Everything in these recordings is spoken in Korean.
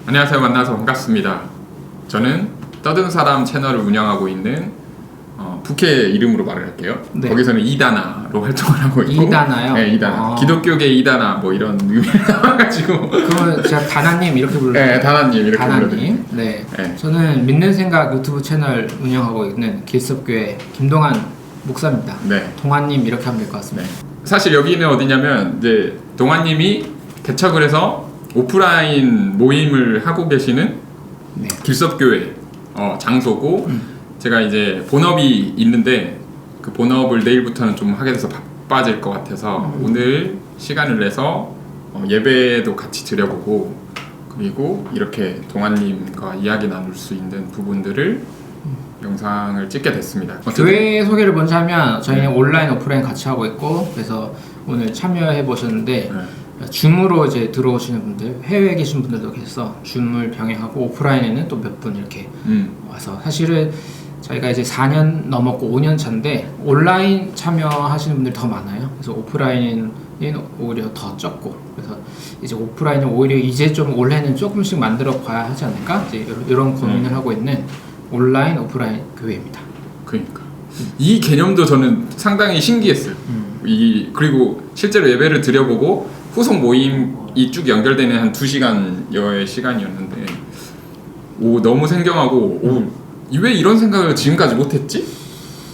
안녕하세요. 만나서 반갑습니다. 저는 떠든 사람 채널을 운영하고 있는 부캐 이름으로 말을 할게요. 네. 거기서는 이다나로 활동을 하고 있고 이다나요? 네, 이다나. 기독교계 이다나 뭐 이런 의미를 담아가지고 그러면 제가 다나님 이렇게 불러요. 네, 다나님 이렇게 불러요. 다나님. 네. 네. 저는 믿는 생각 유튜브 채널 운영하고 있는 길섭교회 김동환 목사입니다. 네. 동환님 이렇게 하면 될 것 같습니다. 네. 사실 여기는 어디냐면 이제 동환님이 개척을 해서 오프라인 모임을 하고 계시는 네. 길섭교회 장소고 제가 이제 본업이 있는데 그 본업을 내일부터는 좀 하게 돼서 바빠질 것 같아서 오늘 시간을 내서 예배도 같이 드려보고 그리고 이렇게 동환님과 이야기 나눌 수 있는 부분들을 영상을 찍게 됐습니다. 교회 소개를 먼저 하면 저희는 온라인 오프라인 같이 하고 있고 그래서 오늘 참여해 보셨는데 줌으로 이제 들어오시는 분들 해외에 계신 분들도 계셔서 줌을 병행하고 오프라인에는 또 몇 분 이렇게 와서 사실은 저희가 이제 4년 넘었고 5년 차인데 온라인 참여하시는 분들이 더 많아요. 그래서 오프라인은 오히려 더 적고 그래서 이제 오프라인은 오히려 이제 좀 올해는 조금씩 만들어 봐야 하지 않을까 이제 이런 고민을 하고 있는 온라인 오프라인 교회입니다. 그러니까 이 개념도 저는 상당히 신기했어요. 그리고 실제로 예배를 드려보고 후속 모임이 쭉 연결되는 한 2시간여의 시간이었는데 너무 생경하고 왜 이런 생각을 지금까지 못했지?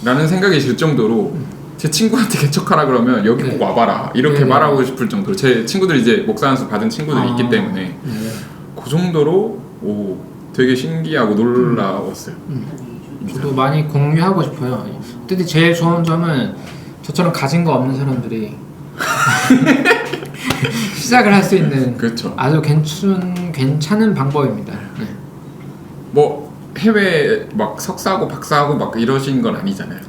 라는 생각이 들 정도로 제 친구한테 개척하라 그러면 여기 꼭 와봐라 이렇게 말하고 싶을 정도로 제 친구들이 이제 목사 안수 받은 친구들이 있기 때문에 그 정도로 되게 신기하고 놀라웠어요. 저도 많이 공유하고 싶어요. 근데 제일 좋은 점은 저처럼 가진 거 없는 사람들이 시작을 할 수 있는 그렇죠. 아주 괜찮은 방법입니다. 네. 뭐 해외 막 석사하고 박사하고 막 이러신 건 아니잖아요.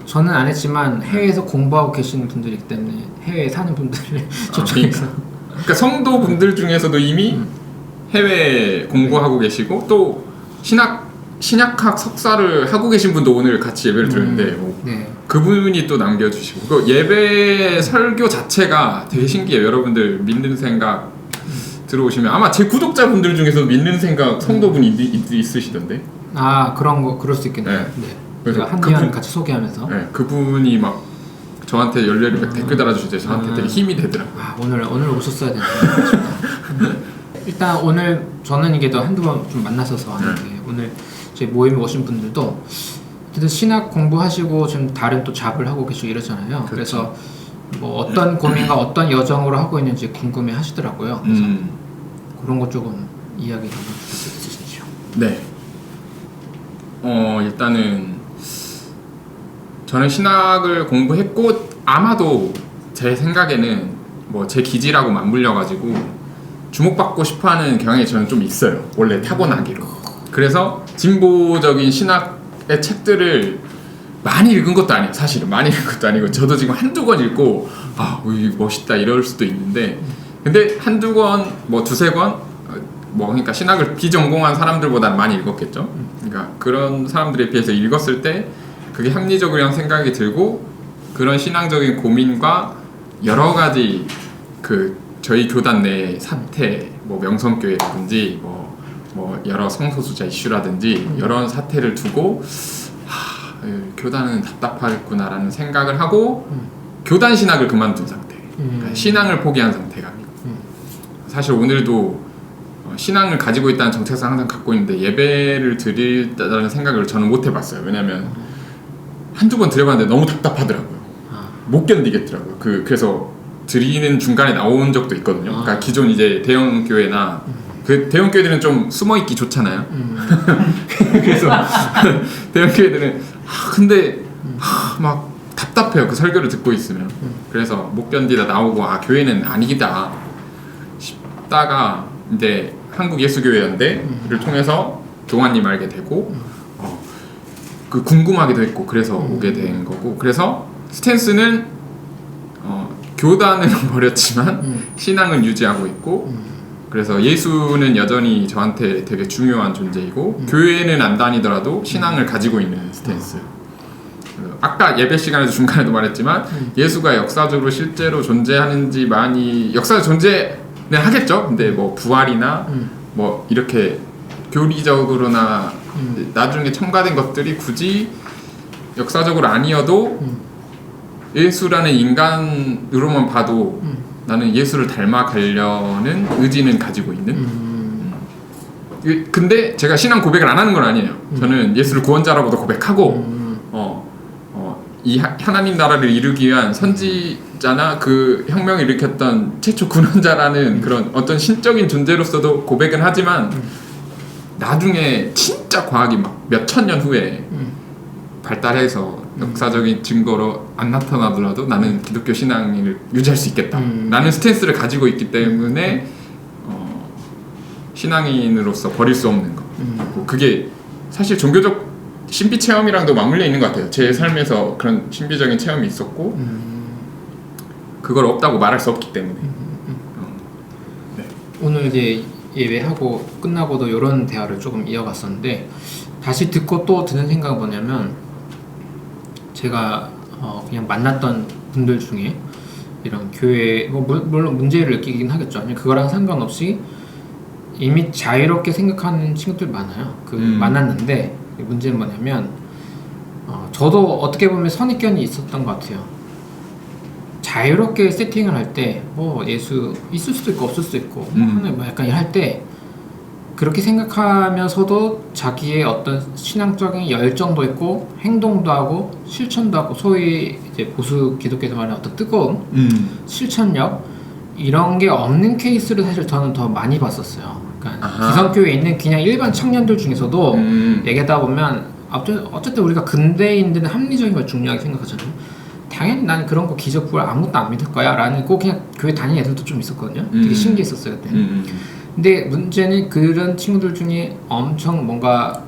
저는 안 했지만 해외에서 공부하고 계시는 분들이 있기 때문에 해외에 사는 분들을 초청해서 그러니까 성도분들 중에서도 이미 해외 공부하고 계시고 또 신약학 석사를 하고 계신 분도 오늘 같이 예배를 들었는데 네. 그분이 또 남겨주시고 그 예배 설교 자체가 되게 신기해요. 여러분들 믿는 생각 들어오시면 아마 제 구독자분들 중에서 믿는 생각 성도분이 있으시던데. 아 그럴 수 있겠네요. 네. 네. 그래서 제가 한의원 같이 소개하면서 그분이 막 저한테 열렬히 댓글 달아주실 때 저한테 되게 힘이 되더라고요. 오늘 오셨어야 되는데 일단 오늘 저는 이게 또 한두 번 좀 만나서서 왔는데 오늘 제 모임에 오신 분들도 신학 공부하시고 지금 다른 또 잡을 하고 계시고 이러잖아요. 그렇죠. 그래서 뭐 어떤 고민과 어떤 여정으로 하고 있는지 궁금해 하시더라고요. 그래서 그런 거 조금 이야기 나눠 주실 수 있으시죠? 네. 일단은 저는 신학을 공부했고 아마도 제 생각에는 뭐 제 기질하고 맞물려가지고 주목받고 싶어하는 경향이 저는 좀 있어요. 원래 타고나기로. 그래서 진보적인 신학의 책들을 많이 읽은 것도 아니에요. 사실은 많이 읽은 것도 아니고 저도 지금 한두 권 읽고 멋있다 이럴 수도 있는데 근데 한두 권, 뭐 두세 권 그러니까 신학을 비전공한 사람들보다는 많이 읽었겠죠. 그러니까 그런 사람들에 비해서 읽었을 때 그게 합리적이라는 생각이 들고 그런 신앙적인 고민과 여러 가지 저희 교단 내 사태, 뭐 명성교회라든지 뭐 여러 성소수자 이슈라든지 이런 사태를 두고 교단은 답답하겠구나라는 생각을 하고 교단 신학을 그만둔 상태. 그러니까 신앙을 포기한 상태가 아니고 사실 오늘도 신앙을 가지고 있다는 정체성 항상 갖고 있는데 예배를 드린다는 생각을 저는 못 해봤어요. 왜냐면 한두 번 드려봤는데 너무 답답하더라고요. 못 견디겠더라고요. 그래서 드리는 중간에 나온 적도 있거든요. 그러니까 기존 이제 대형 교회나 그 대형 교회들은 좀 숨어 있기 좋잖아요. 그래서 대형 교회들은 근데 막 답답해요. 그 설교를 듣고 있으면. 그래서 못 견디다 나오고 교회는 아니다 싶다가 이제 한국 예수교회연대를 통해서 동환님 알게 되고 궁금하기도 했고 그래서 오게 된 거고 그래서 스탠스는 교단은 버렸지만 신앙은 유지하고 있고 그래서 예수는 여전히 저한테 되게 중요한 존재이고 교회는 안 다니더라도 신앙을 가지고 있는 스탠스. 아까 예배 시간에도 중간에도 말했지만 예수가 역사적으로 실제로 존재하는지 많이 역사적 존재는 하겠죠. 근데 뭐 부활이나 뭐 이렇게 교리적으로나 나중에 첨가된 것들이 굳이 역사적으로 아니어도 예수라는 인간으로만 봐도 나는 예수를 닮아가려는 의지는 가지고 있는. 근데 제가 신앙 고백을 안 하는 건 아니에요. 저는 예수를 구원자라고도 고백하고 이 하나님 나라를 이루기 위한 선지자나 그 혁명을 일으켰던 최초 군원자라는 그런 어떤 신적인 존재로서도 고백은 하지만 나중에 진짜 과학이 막 몇천 년 후에 발달해서 역사적인 증거로 안 나타나더라도 나는 기독교 신앙을 유지할 수 있겠다 라는 스탠스를 가지고 있기 때문에 신앙인으로서 버릴 수 없는 거. 그게 사실 종교적 신비 체험이랑도 맞물려 있는 것 같아요. 제 삶에서 그런 신비적인 체험이 있었고 그걸 없다고 말할 수 없기 때문에. 네. 오늘 이제 예배하고 끝나고도 이런 대화를 조금 이어갔었는데 다시 듣고 또 드는 생각은 뭐냐면 제가 그냥 만났던 분들 중에 이런 교회 물론 문제를 느끼긴 하겠죠. 그거랑 상관없이 이미 자유롭게 생각하는 친구들 많아요. 만났는데 문제는 뭐냐면 저도 어떻게 보면 선입견이 있었던 것 같아요. 자유롭게 세팅을 할 때 뭐 예수 있을 수도 있고 없을 수도 있고 하는 뭐 약간 할 때 그렇게 생각하면서도 자기의 어떤 신앙적인 열정도 있고 행동도 하고 실천도 하고 소위 이제 보수 기독교에서 말하는 어떤 뜨거움 실천력 이런 게 없는 케이스를 사실 저는 더 많이 봤었어요. 그러니까 기성교회에 있는 그냥 일반 청년들 중에서도 얘기하다 보면 어쨌든 우리가 근대인들은 합리적인 걸 중요하게 생각하잖아요. 당연히 난 그런 거 기적부를 아무것도 안 믿을 거야 라는 꼭 그냥 교회 다니는 애들도 좀 있었거든요. 되게 신기했었어요 그때. 근데 문제는 그런 친구들 중에 엄청 뭔가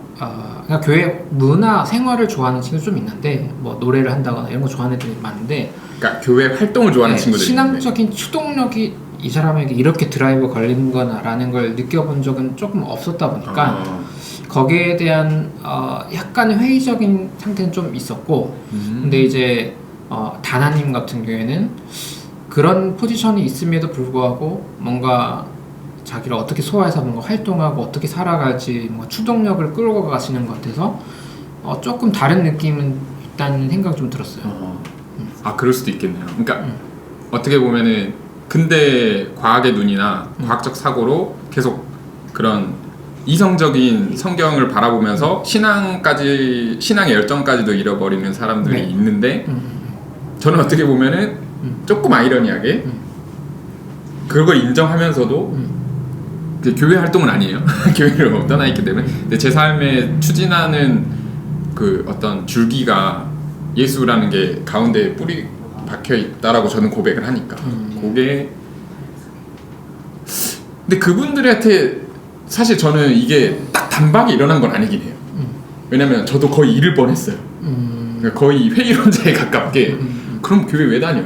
그냥 교회 문화 생활을 좋아하는 친구들 좀 있는데 뭐 노래를 한다거나 이런 거 좋아하는 애들이 많은데 그러니까 교회 활동을 좋아하는 친구들이 신앙적인 있는데. 추동력이 이 사람에게 이렇게 드라이브 걸리는 거나라는 걸 느껴본 적은 조금 없었다 보니까 거기에 대한 약간 회의적인 상태는 좀 있었고 근데 이제 다나님 같은 경우에는 그런 포지션이 있음에도 불구하고 뭔가 자기를 어떻게 소화해서 뭔가 활동하고 어떻게 살아갈지 뭔가 추동력을 끌고 가시는 것 같아서 조금 다른 느낌은 있다는 생각이 좀 들었어요. 그럴 수도 있겠네요. 그러니까 어떻게 보면은 근대 과학의 눈이나 과학적 사고로 계속 그런 이성적인 성경을 바라보면서 신앙의 열정까지도 잃어버리는 사람들이 있는데 저는 어떻게 보면은 조금 아이러니하게 그걸 인정하면서도 교회 활동은 아니에요. 교회를 떠나 있기 때문에. 근데 제 삶에 추진하는 그 어떤 줄기가 예수라는 게 가운데 뿌리 박혀 있다라고 저는 고백을 하니까. 그게 근데 그분들한테 사실 저는 이게 딱 단박에 일어난 건 아니긴 해요. 왜냐면 저도 거의 잃을 뻔했어요. 그러니까 거의 회의론자에 가깝게 그럼 교회 왜 다녀?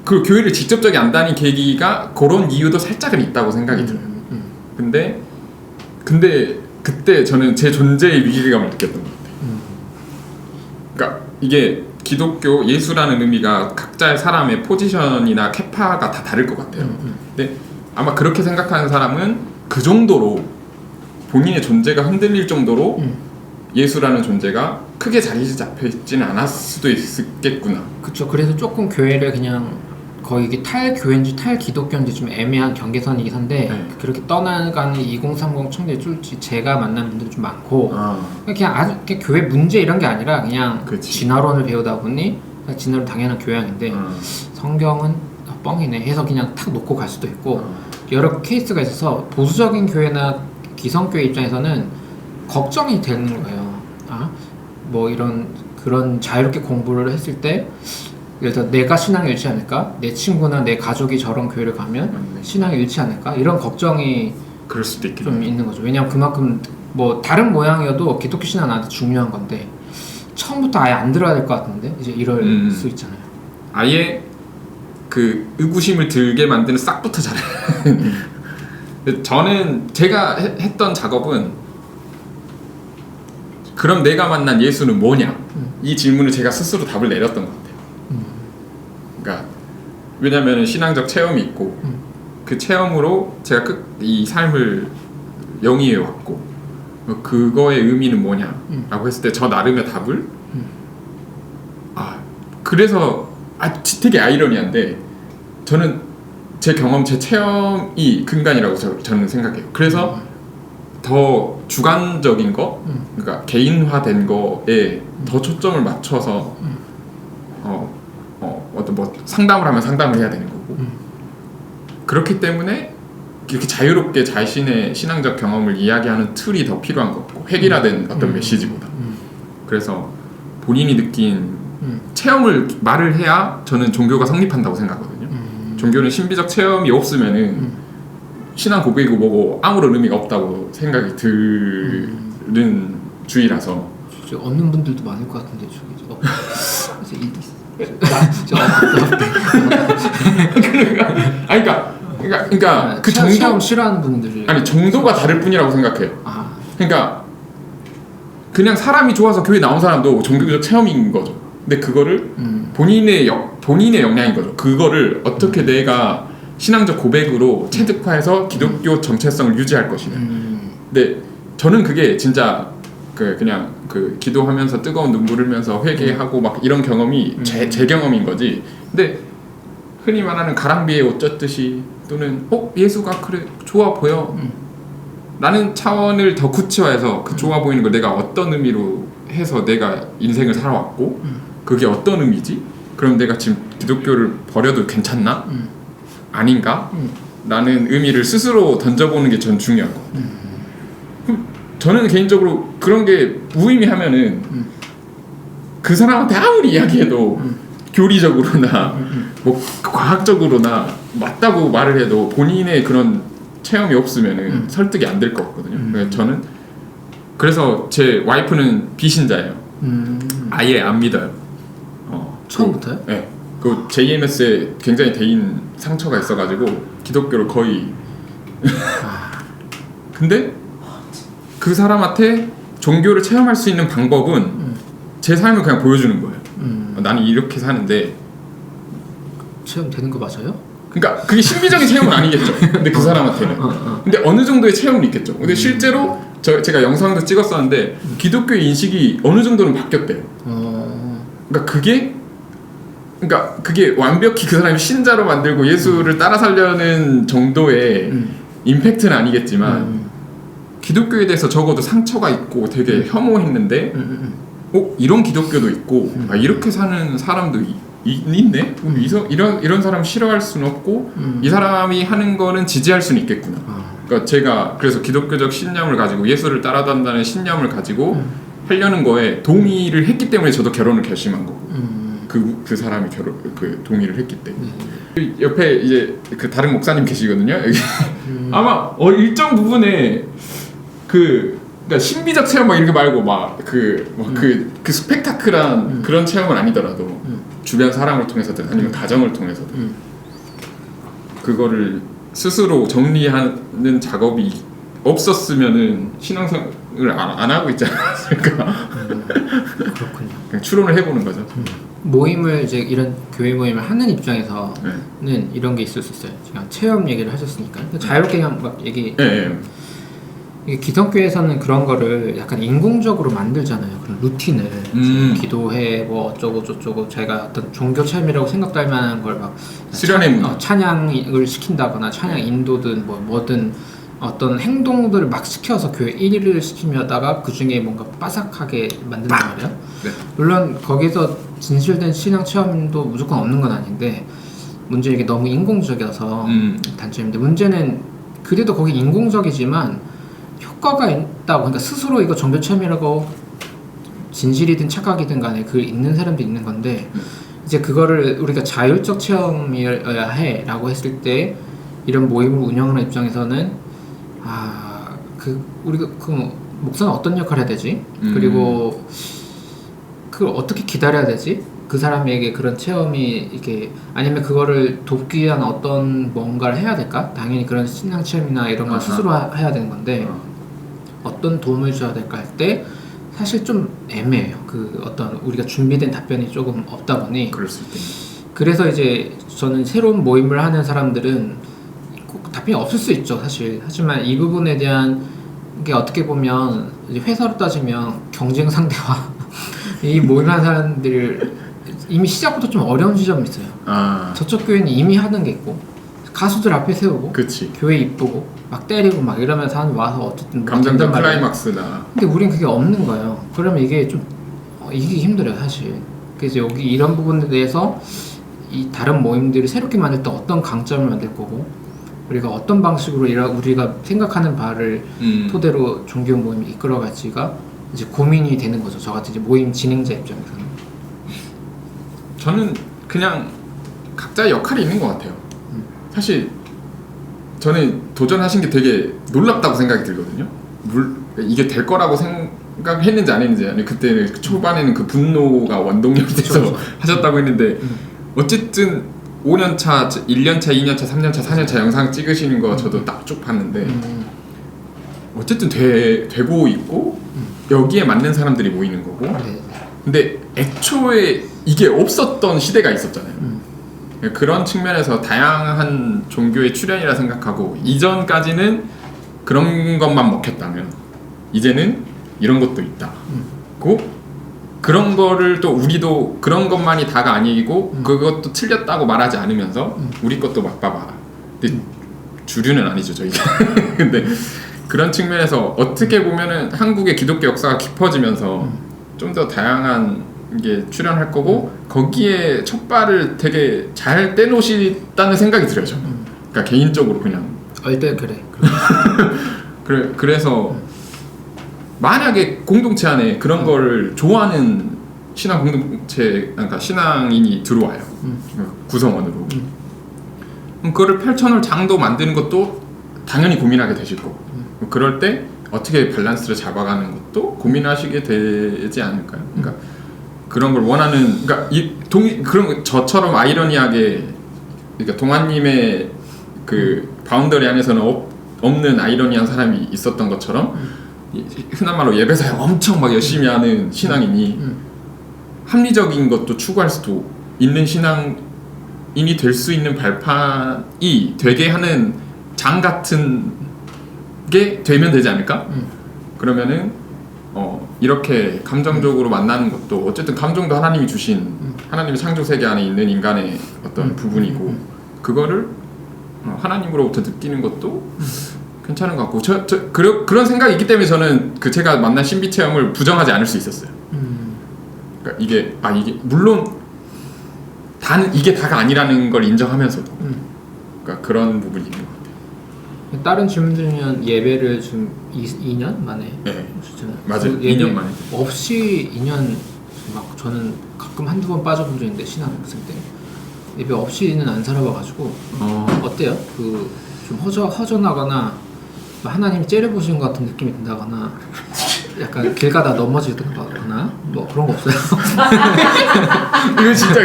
그 교회를 직접적이 안 다닌 계기가 그런 이유도 살짝은 있다고 생각이 들어요. 근데 그때 저는 제 존재의 위기감을 느꼈던 것 같아요. 그러니까 이게 기독교 예수라는 의미가 각자의 사람의 포지션이나 캐파가 다 다를 것 같아요. 근데 아마 그렇게 생각하는 사람은 그 정도로 본인의 존재가 흔들릴 정도로 예수라는 존재가 크게 자리 잡혀 있지는 않았을 수도 있겠구나. 그렇죠. 그래서 조금 교회를 그냥 거의 이게 탈교회인지 탈기독교인지 좀 애매한 경계선이긴 한데 그렇게 떠나가는 2030 청년들 쫄지 제가 만난 분들이 좀 많고 그냥 아주 그냥 교회 문제 이런 게 아니라 그냥 진화론을 배우다 보니 진화론 당연한 교양인데 성경은 뻥이네 해서 그냥 탁 놓고 갈 수도 있고 여러 케이스가 있어서 보수적인 교회나 기성교회 입장에서는 걱정이 되는 거예요. 뭐 그런 자유롭게 공부를 했을 때 예를 들어 내가 신앙에 잃지 않을까? 내 친구나 내 가족이 저런 교회를 가면 신앙에 잃지 않을까? 이런 걱정이 그럴 수도 있겠네. 좀 있는 거죠. 왜냐하면 그만큼 뭐 다른 모양이어도 기독교 신앙은 나한테 중요한 건데 처음부터 아예 안 들어야 될 것 같은데 이제 이럴 수 있잖아요. 아예 그 의구심을 들게 만드는 싹부터 잘해요. 저는 제가 했던 작업은 그럼 내가 만난 예수는 뭐냐? 이 질문을 제가 스스로 답을 내렸던 것 같아요. 그러니까 왜냐하면 신앙적 체험이 있고 그 체험으로 제가 이 삶을 영위해 왔고 그거의 의미는 뭐냐라고 했을 때 저 나름의 답을 그래서 되게 아이러니한데 저는 제 경험, 제 체험이 근간이라고 저는 생각해요. 그래서 더 주관적인 거, 그러니까 개인화된 거에 더 초점을 맞춰서 어떤 뭐 상담을 하면 상담을 해야 되는 거고 그렇기 때문에 이렇게 자유롭게 자신의 신앙적 경험을 이야기하는 툴이 더 필요한 거고 획일화된 어떤 메시지보다 그래서 본인이 느낀 체험을 말을 해야 저는 종교가 성립한다고 생각하거든요. 종교는 신비적 체험이 없으면은 신앙 고백이고 뭐고 아무런 의미가 없다고 생각이 드는 주의라서 없는 분들도 많을 것 같은데 저기 그러니까 그 정도 체험 싫어하는 분들이 정도가 다를 뿐이라고 생각해요. 그러니까 그냥 사람이 좋아서 교회 나온 사람도 종교적 체험인 거죠. 근데 그거를 본인의 역량인 거죠. 그거를 어떻게 내가 신앙적 고백으로 체득화해서 기독교 정체성을 유지할 것이냐. 근데 저는 그게 진짜 그냥 기도하면서 뜨거운 눈물 흘면서 회개하고 막 이런 경험이 제 경험인 거지. 근데 흔히 말하는 가랑비에 옷 젖듯이 또는 예수가 그래 좋아 보여 라는 차원을 더 구체화해서 그 좋아 보이는 걸 내가 어떤 의미로 해서 내가 인생을 살아왔고 그게 어떤 의미지? 그럼 내가 지금 기독교를 버려도 괜찮나? 아닌가? 라는 의미를 스스로 던져보는 게 전 중요한 것 같아요. 저는 개인적으로 그런 게 무의미하면은 그 사람한테 아무리 이야기해도 교리적으로나 뭐 과학적으로나 맞다고 말을 해도 본인의 그런 체험이 없으면은 설득이 안 될 것 같거든요. 저는 그래서 제 와이프는 비신자예요. 아예 안 믿어요. 처음부터요? 네. 그 JMS에 굉장히 대인 상처가 있어가지고 기독교를 거의 근데 그 사람한테 종교를 체험할 수 있는 방법은 제 삶을 그냥 보여주는 거예요. 나는 이렇게 사는데 체험되는 거 맞아요? 그러니까 그게 신비적인 체험은 아니겠죠. 근데 그 사람한테는 근데 어느 정도의 체험은 있겠죠. 근데 실제로 제가 영상도 찍었었는데 기독교의 인식이 어느 정도는 바뀌었대요. 그러니까 그게 완벽히 그 사람이 신자로 만들고 예수를 따라 살려는 정도의 임팩트는 아니겠지만 기독교에 대해서 적어도 상처가 있고 되게 혐오했는데 이런 기독교도 있고 이렇게 사는 사람도 있네? 이런 사람 싫어할 수는 없고 이 사람이 하는 거는 지지할 수는 있겠구나. 그러니까 제가 그래서 기독교적 신념을 가지고 예수를 따라간다는 신념을 가지고 하려는 거에 동의를 했기 때문에 저도 결혼을 결심한 거고 그 사람이 동의를 했기 때문에 옆에 이제 그 다른 목사님 계시거든요. 여기 아마 일정 부분에 그러니까 신비적 체험 막 이렇게 말고 그 스펙타클한 그런 체험은 아니더라도 주변 사람을 통해서든 아니면 가정을 통해서든 그거를 스스로 정리하는 작업이 없었으면은 신앙생활을 안 하고 있지 않았을까. 그렇군요. 그냥 추론을 해보는 거죠. 모임을 이제 이런 교회 모임을 하는 입장에서는 이런 게 있을 수 있어요. 그냥 체험 얘기를 하셨으니까 자유롭게 그냥 막 얘기. 이게 기독교에서는 그런 거를 약간 인공적으로 만들잖아요. 그런 루틴을 기도해 뭐 어쩌고 저쩌고 제가 어떤 종교 체험이라고 생각도 할 만한 걸 막 수련의 문화 찬양을 시킨다거나 찬양 인도든 뭐든 어떤 행동들을 막 시켜서 교회 1위를 시키며다가 그 중에 뭔가 빠삭하게 만든단 말이에요. 네. 물론 거기서 진실된 신앙 체험도 무조건 없는 건 아닌데 문제는 이게 너무 인공적이어서 단점인데 문제는 그래도 거기 인공적이지만 효과가 있다고. 그러니까 스스로 이거 종교 체험이라고 진실이든 착각이든 간에 그 있는 사람도 있는 건데 이제 그거를 우리가 자율적 체험이어야 해 라고 했을 때 이런 모임을 운영하는 입장에서는 우리가 목사는 어떤 역할을 해야 되지? 그리고 그걸 어떻게 기다려야 되지? 그 사람에게 그런 체험이 이게 아니면 그거를 돕기 위한 어떤 뭔가를 해야 될까? 당연히 그런 신앙 체험이나 이런 걸 스스로 해야 되는 건데 어떤 도움을 줘야 될까 할 때 사실 좀 애매해요. 그 어떤 우리가 준비된 답변이 조금 없다 보니 그럴 수 있겠네. 그래서 이제 저는 새로운 모임을 하는 사람들은 꼭 답이 없을 수 있죠, 사실. 하지만 이 부분에 대한 게 어떻게 보면 이제 회사로 따지면 경쟁 상대와 이 모임하는 사람들 이미 시작부터 좀 어려운 지점이 있어요. 저쪽 교회는 이미 하는 게 있고 가수들 앞에 세우고 그치. 교회 이쁘고 막 때리고 막 이러면서 사람이 와서 어쨌든 감정적 클라이막스나. 근데 우린 그게 없는 거예요. 그러면 이게 좀 이기기 힘들어요, 사실. 그래서 여기 이런 부분에 대해서 이 다른 모임들이 새롭게 만들 때 어떤 강점을 만들 거고 우리가 어떤 방식으로 우리가 생각하는 바를 토대로 종교 모임을 이끌어갈지가 이제 고민이 되는 거죠. 저 같은 이제 모임 진행자 입장에서는. 저는 그냥 각자의 역할이 있는 것 같아요. 사실 저는 도전하신 게 되게 놀랍다고 생각이 들거든요. 이게 될 거라고 생각했는지 안 했는지 아니 그때 초반에는 그 분노가 원동력이 돼서 그렇죠. 하셨다고 했는데 어쨌든 5년차, 1년차, 2년차, 3년차, 4년차 영상 찍으시는 거 저도 딱 쭉 봤는데 어쨌든 되고 있고 여기에 맞는 사람들이 모이는 거고 네. 근데 애초에 이게 없었던 시대가 있었잖아요. 그런 측면에서 다양한 종교의 출현이라 생각하고 이전까지는 그런 것만 먹혔다면 이제는 이런 것도 있다. 그런 거를 또 우리도 그런 것만이 다가 아니고 그것도 틀렸다고 말하지 않으면서 우리 것도 맛봐봐. 근데 주류는 아니죠 저희가. 근데 그런 측면에서 어떻게 보면은 한국의 기독교 역사가 깊어지면서 좀 더 다양한 게 출연할 거고 거기에 첫 발을 되게 잘 떼놓으시다는 생각이 들어요 저는. 그러니까 개인적으로 그냥 일단 그래. 그래서 만약에 공동체 안에 그런 거를 좋아하는 신앙 공동체, 그러니까 신앙인이 들어와요. 구성원으로. 그럼 그거를 펼쳐놓을 장도 만드는 것도 당연히 고민하게 되실 거고. 그럴 때 어떻게 밸런스를 잡아가는 것도 고민하시게 되지 않을까요? 그러니까 그런 걸 원하는, 그러니까 그런 저처럼 아이러니하게, 그러니까 동아님의 그 바운더리 안에서는 없는 아이러니한 사람이 있었던 것처럼 흔한 말로 예배사에 엄청 막 열심히 하는 신앙인이 합리적인 것도 추구할 수도 있는 신앙인이 될 수 있는 발판이 되게 하는 장 같은 게 되면 되지 않을까? 그러면은 이렇게 감정적으로 만나는 것도 어쨌든 감정도 하나님이 주신 하나님의 창조 세계 안에 있는 인간의 어떤 부분이고 그거를 하나님으로부터 느끼는 것도 괜찮은 것 같고 그런 생각이 있기 때문에 저는 그 제가 만난 신비 체험을 부정하지 않을 수 있었어요. 그러니까 이게 물론 이게 다가 아니라는 걸 인정하면서도 그러니까 그런 부분이 있는 것 같아요. 다른 질문들은 예배를 지금 2년 만에 오셨잖아요. 맞아요. 2년 만에. 없이 2년 막 저는 가끔 한두 번 빠져본 적 있는데 신학생 때 예배 없이는 안 살아봐가지고 어때요? 좀 허전하거나 하나님이 째려보시는 것 같은 느낌이 든다거나 약간 길 가다 넘어지거나 뭐 그런 거 없어요? 이거 진짜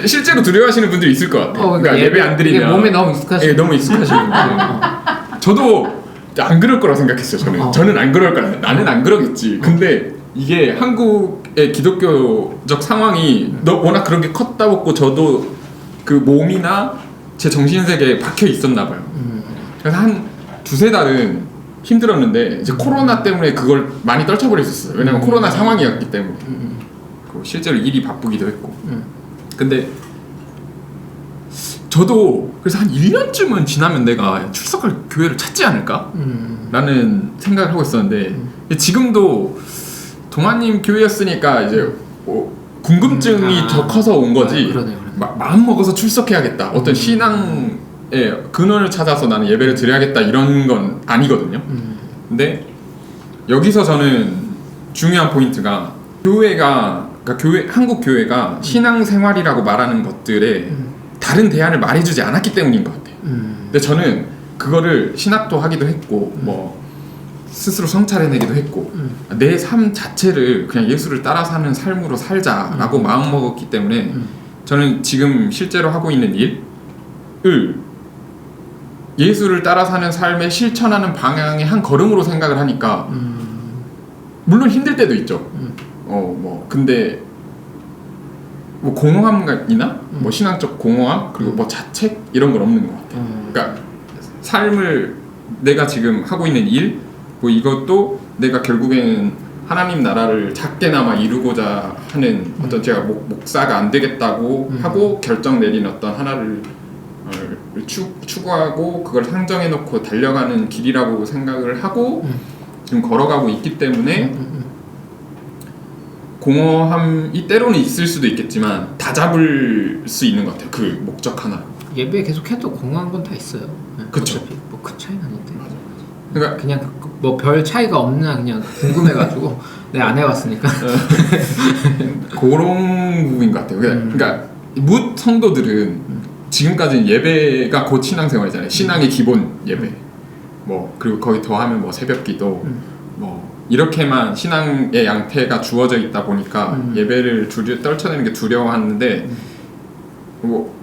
실제로 두려워하시는 분들이 있을 것 같아요. 그러니까 예배 안 드리면 몸에 너무 익숙하시고 너무 익숙하시는 저도 안 그럴 거라고 생각했어요. 저는 안 그럴 거라. 나는 안 그러겠지. 근데 이게 한국의 기독교적 상황이 워낙 그런 게 컸다 보고 저도 그 몸이나 제 정신세계에 박혀 있었나 봐요. 그래서 한 두세 달은 힘들었는데 이제 코로나 때문에 그걸 많이 떨쳐버렸었어요. 왜냐면 코로나 상황이었기 때문에. 실제로 일이 바쁘기도 했고. 근데 저도 그래서 한 1년쯤은 지나면 내가 출석할 교회를 찾지 않을까? 라는 생각을 하고 있었는데 지금도 동아님 교회였으니까 이제 궁금증이 더 커서 온 거지. 그러네요. 마음 먹어서 출석해야겠다. 어떤 신앙의 근원을 찾아서 나는 예배를 드려야겠다 이런 건 아니거든요. 근데 여기서 저는 중요한 포인트가 한국 교회가 신앙생활이라고 말하는 것들에 다른 대안을 말해주지 않았기 때문인 것 같아요. 근데 저는 그거를 신학도 하기도 했고 뭐 스스로 성찰해내기도 했고 내 삶 자체를 그냥 예수를 따라 사는 삶으로 살자라고 마음먹었기 때문에 저는 지금 실제로 하고 있는 일을 예수를 따라 사는 삶에 실천하는 방향의 한 걸음으로 생각을 하니까 물론 힘들 때도 있죠. 근데 뭐 공허함이나 뭐 신앙적 공허함 그리고 뭐 자책 이런 건 없는 것 같아요. 그러니까 삶을 내가 지금 하고 있는 일, 뭐 이것도 내가 결국에는 하나님 나라를 작게나마 이루고자 하는 어떤 제가 목사가 안 되겠다고 하고 결정 내린 어떤 하나를 추구하고 그걸 상정해 놓고 달려가는 길이라고 생각을 하고 지금 걸어가고 있기 때문에 공허함이 때로는 있을 수도 있겠지만 다 잡을 수 있는 것 같아요. 그 목적 하나. 예배 계속해도 공허한 건 다 있어요. 그쵸. 뭐 큰 차이는 아닌데. 그러니까 그냥 뭐 별 차이가 없나 그냥 궁금해가지고 내가 안 해봤으니까. 그런 부분인 것 같아요. 그러니까 뭇 성도들은 지금까지는 예배가 곧 신앙생활이잖아요. 신앙의 기본 예배. 뭐 그리고 거기 더하면 뭐 새벽기도 뭐 이렇게만 신앙의 양태가 주어져 있다 보니까 예배를 떨쳐내는 게 두려워하는데 뭐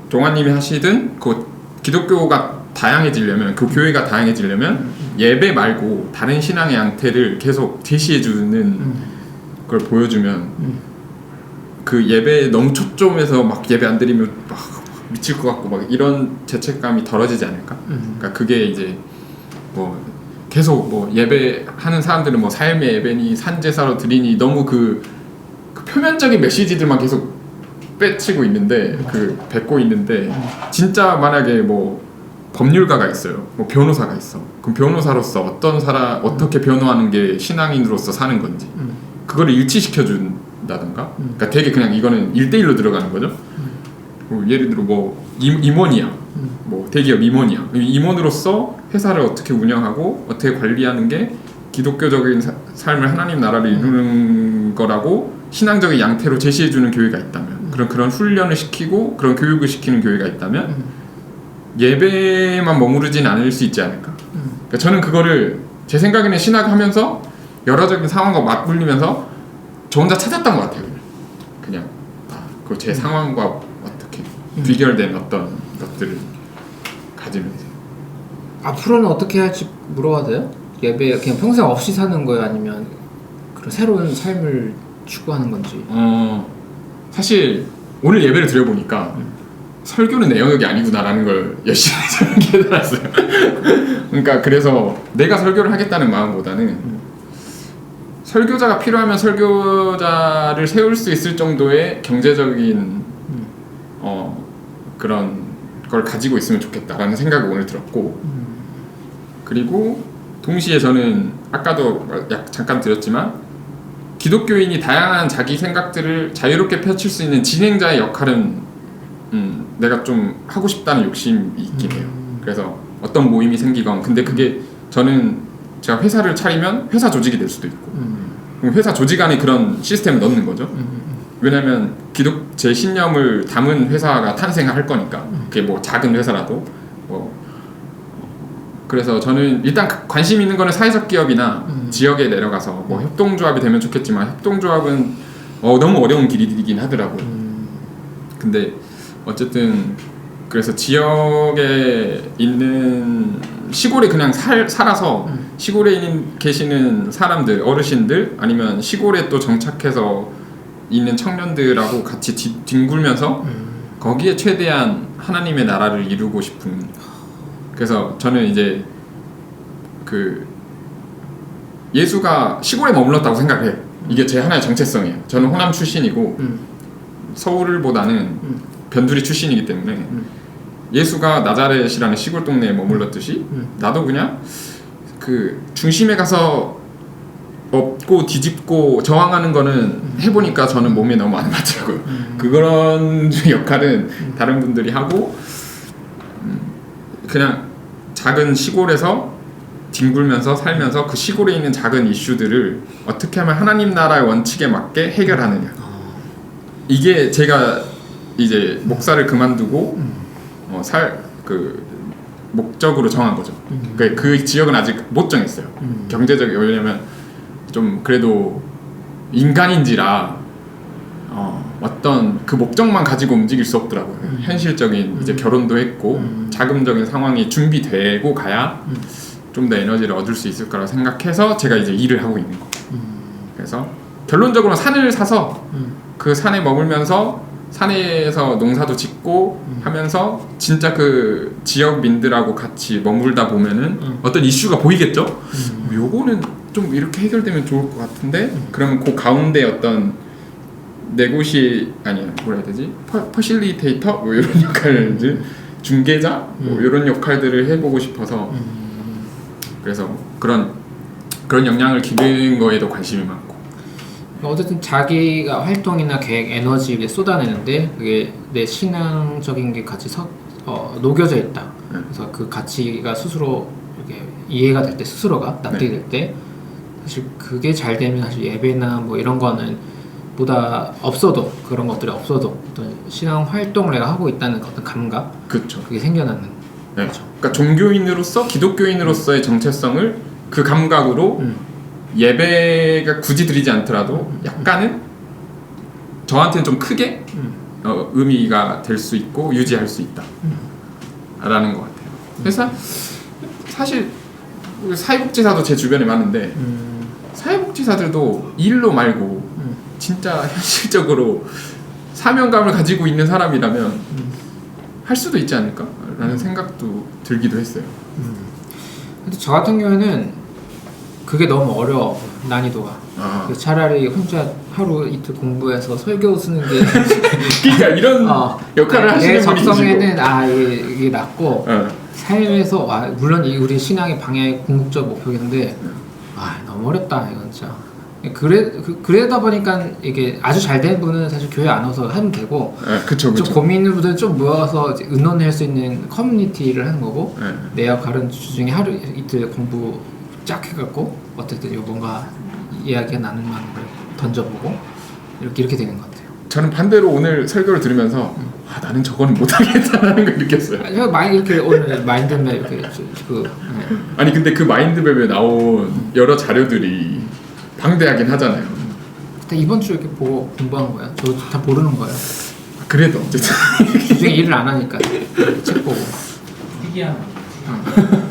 동아님이 하시든 그 기독교가 다양해지려면 그 교회가 다양해지려면 예배 말고 다른 신앙의 양태를 계속 제시해주는 걸 보여주면 그 예배에 너무 초점해서 막 예배 안 드리면 막 미칠 것 같고 막 이런 죄책감이 덜어지지 않을까? 그러니까 그게 이제 뭐 계속 뭐 예배하는 사람들은 뭐 삶의 예배니 산제사로 드리니 너무 그 표면적인 메시지들만 계속 빼치고 있는데 뱉고 있는데 진짜 만약에 뭐 법률가가 있어요. 뭐 변호사가 있어. 그럼 변호사로서 어떻게 변호하는 게 신앙인으로서 사는 건지 그거를 일치시켜 준다던가. 그러니까 되게 그냥 이거는 1대1로 들어가는 거죠. 뭐 예를 들어 뭐 임원이야. 뭐 대기업 임원이야. 임원으로서 회사를 어떻게 운영하고 어떻게 관리하는 게 기독교적인 삶을 하나님 나라를 이루는 거라고 신앙적인 양태로 제시해주는 교회가 있다면 그런 훈련을 시키고 그런 교육을 시키는 교회가 있다면 예배만 머무르진 않을 수 있지 않을까. 그러니까 저는 그거를 제 생각에는 신학하면서 여러적인 상황과 맞물리면서 저 혼자 찾았던 것 같아요. 그냥 그 제 상황과 어떻게 비결된 어떤 것들을 가지면서 앞으로는 어떻게 할지 물어봐도 돼요? 예배 그냥 평생 없이 사는 거예요? 아니면 그런 새로운 삶을 추구하는 건지? 사실 오늘 예배를 드려보니까 설교는 내 영역이 아니구나라는 걸 열심히 저는 깨달았어요. 그러니까 그래서 내가 설교를 하겠다는 마음보다는 설교자가 필요하면 설교자를 세울 수 있을 정도의 경제적인 그런 걸 가지고 있으면 좋겠다라는 생각이 오늘 들었고 그리고 동시에 저는 아까도 잠깐 드렸지만 기독교인이 다양한 자기 생각들을 자유롭게 펼칠 수 있는 진행자의 역할은 내가 좀 하고 싶다는 욕심이 있긴 해요. 그래서 어떤 모임이 생기건 근데 그게 저는 제가 회사를 차리면 회사 조직이 될 수도 있고 그럼 회사 조직 안에 그런 시스템을 넣는 거죠. 왜냐면 제 신념을 담은 회사가 탄생할 거니까 그게 뭐 작은 회사라도 그래서 저는 일단 관심 있는 거는 사회적 기업이나 지역에 내려가서 뭐 협동조합이 되면 좋겠지만 협동조합은 너무 어려운 길이긴 하더라고요. 근데 어쨌든 그래서 지역에 있는 시골에 그냥 살아서 시골에 계시는 사람들 어르신들 아니면 시골에 또 정착해서 있는 청년들하고 같이 뒹굴면서 거기에 최대한 하나님의 나라를 이루고 싶은. 그래서 저는 이제 예수가 시골에 머물렀다고 생각해요. 이게 제 하나의 정체성이에요. 저는 호남 출신이고 서울보다는 변두리 출신이기 때문에 예수가 나자렛이라는 시골 동네에 머물렀듯이 나도 그냥 그 중심에 가서 엎고 뒤집고 저항하는 거는 해보니까 저는 몸에 너무 안 맞더라고요. 그런 역할은 다른 분들이 하고 그냥 작은 시골에서 뒹굴면서 살면서 그 시골에 있는 작은 이슈들을 어떻게 하면 하나님 나라의 원칙에 맞게 해결하느냐. 이게 제가 이제 목사를 그만두고 목적으로 정한 거죠. 그 지역은 아직 못 정했어요. 경제적인 왜냐면 좀 그래도 인간인지라 어떤 그 목적만 가지고 움직일 수 없더라고요. 현실적인 이제 결혼도 했고 자금적인 상황이 준비되고 가야 좀 더 에너지를 얻을 수 있을 거라고 생각해서 제가 이제 일을 하고 있는 거예요. 그래서 결론적으로 산을 사서 그 산에 머물면서 산에서 농사도 짓고 하면서 진짜 그 지역민들하고 같이 머물다 보면은 어떤 이슈가 보이겠죠? 요거는 좀 이렇게 해결되면 좋을 것 같은데 그러면 그 가운데 어떤 네고시 아니야 뭐라 해야 되지? 퍼실리테이터 뭐 이런 역할들 중개자 뭐 이런 역할들을 해보고 싶어서 그래서 그런 역량을 기르는 거에도 관심이 많고 어쨌든 자기가 활동이나 계획, 에너지를 쏟아내는데 그게 내 신앙적인 게 같이 녹여져 있다. 그래서 그 가치가 스스로 이렇게 이해가 될 때 스스로가 납득이 될 때 사실 그게 잘 되면 사실 예배나 뭐 이런 거는 보다 없어도 그런 것들이 없어도 어떤 신앙 활동을 내가 하고 있다는 어떤 감각 그렇죠. 그게 생겨나는 네. 거죠. 그러니까 종교인으로서 기독교인으로서의 정체성을 그 감각으로 예배가 굳이 드리지 않더라도 약간은 저한테는 좀 크게 의미가 될 수 있고 유지할 수 있다 라는 것 같아요. 그래서 사실 사회복지사도 제 주변에 많은데 사회복지사들도 일로 말고 진짜 현실적으로 사명감을 가지고 있는 사람이라면 할 수도 있지 않을까? 라는 생각도 들기도 했어요. 근데 저 같은 경우에는 그게 너무 어려워 난이도가. 그래서 차라리 혼자 하루 이틀 공부해서 설교 쓰는 게 그러니까 이런 역할을 하시는 내 분이시고 적성에는 이게 낫고 삶에서 물론 우리 신앙의 방향이 궁극적 목표인데 너무 어렵다 이건 진짜. 그러다 보니까 이게 아주 잘 된 분은 사실 교회 안 와서 하면 되고 그쵸. 좀 고민 있는 분들은 좀 모여서 이제 의논할 수 있는 커뮤니티를 하는 거고 내 역할은 주중에 하루 이틀 공부 쫙 해갖고 어쨌든 뭔가 이야기가 나는 만한 걸 던져보고 이렇게 되는 것 같아요. 저는 반대로 오늘 설교를 들으면서 나는 저거는 못하겠다라는 걸 느꼈어요. 제가 많이 이렇게 오늘 마인드맵 이렇게 아니 근데 그 마인드맵에 나온 여러 자료들이 방대하긴 하잖아요. 이번 주 이렇게 보고 공부한 거야. 저 다 모르는 거예요. 그래도 어쨌든 주중에 일을 안 하니까 책 보고. 특이한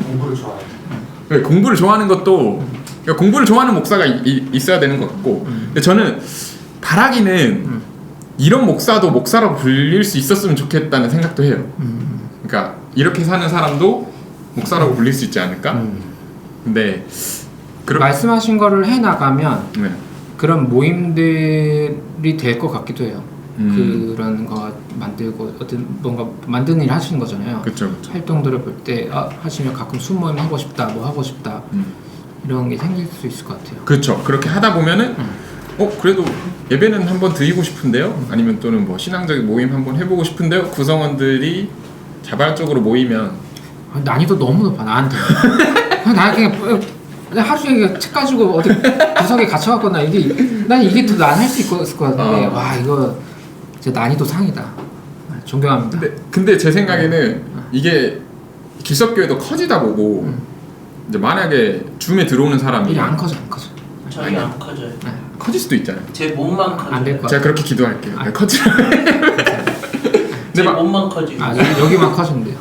공부를 좋아해요. 공부를 좋아하는 것도 그러니까 공부를 좋아하는 목사가 있어야 되는 것 같고 근데 저는 바라기는 이런 목사도 목사라고 불릴 수 있었으면 좋겠다는 생각도 해요. 그러니까 이렇게 사는 사람도 목사라고 불릴 수 있지 않을까? 근데 말씀하신 거를 해나가면 그런 모임들이 될 것 같기도 해요. 그런 거 만들고 어떤 뭔가 만드는 일 하시는 거잖아요. 그쵸. 활동들을 볼 때 하시면 가끔 숨모임 하고 싶다, 뭐 하고 싶다 이런 게 생길 수 있을 것 같아요. 그렇죠. 그렇게 하다 보면은 그래도 예배는 한번 드리고 싶은데요. 아니면 또는 뭐 신앙적인 모임 한번 해보고 싶은데요. 구성원들이 자발적으로 모이면 난이도 너무 높아 나한테. 나 그냥 하루 종일 책 가지고 어디 구석에 갇혀갖고 난 이게 더 난 할 수 있을 것 같은데 이거 진짜 난이도 상이다. 존경합니다. 근데 제 생각에는 이게 기성교회도 커지다 보고 이제 만약에 줌에 들어오는 사람이 일이 안 커져. 저희 안 커져요. 커질 수도 있잖아요. 제 몸만 커져요. 안 될 것 같아. 제가 그렇게 기도할게요. 커지라. 제 몸만 커지고. 여기만 커진대요.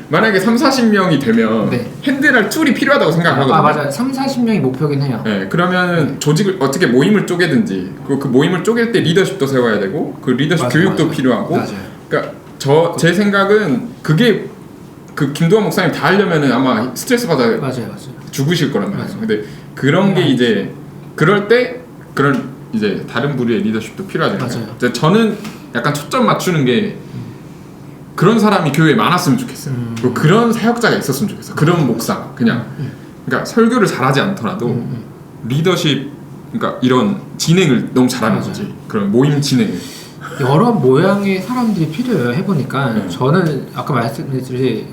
만약에 30-40명이 되면 핸들할 툴이 필요하다고 생각하거든요. 맞아요. 30-40명이 목표긴 해요. 네, 그러면 조직을 어떻게 모임을 쪼개든지 그리고 그 모임을 쪼갤 때 리더십도 세워야 되고 그 리더십 교육도 필요하고 그러니까 제 생각은 그게 그 김도환 목사님 다 하려면은 아마 스트레스 받아 죽으실 거란 말이에요. 근데 그런 게 이제 그럴 때 그런 이제 다른 부류의 리더십도 필요하잖아요. 저는 약간 초점 맞추는 게 그런 사람이 교회에 많았으면 좋겠어요. 그리고 그런 사역자가 있었으면 좋겠어요. 그런 목사가 그냥 그러니까 설교를 잘하지 않더라도 리더십 그러니까 이런 진행을 너무 잘하는 거지. 그런 모임 진행을 여러 모양의 사람들이 필요해요. 해보니까 저는 아까 말씀드렸듯이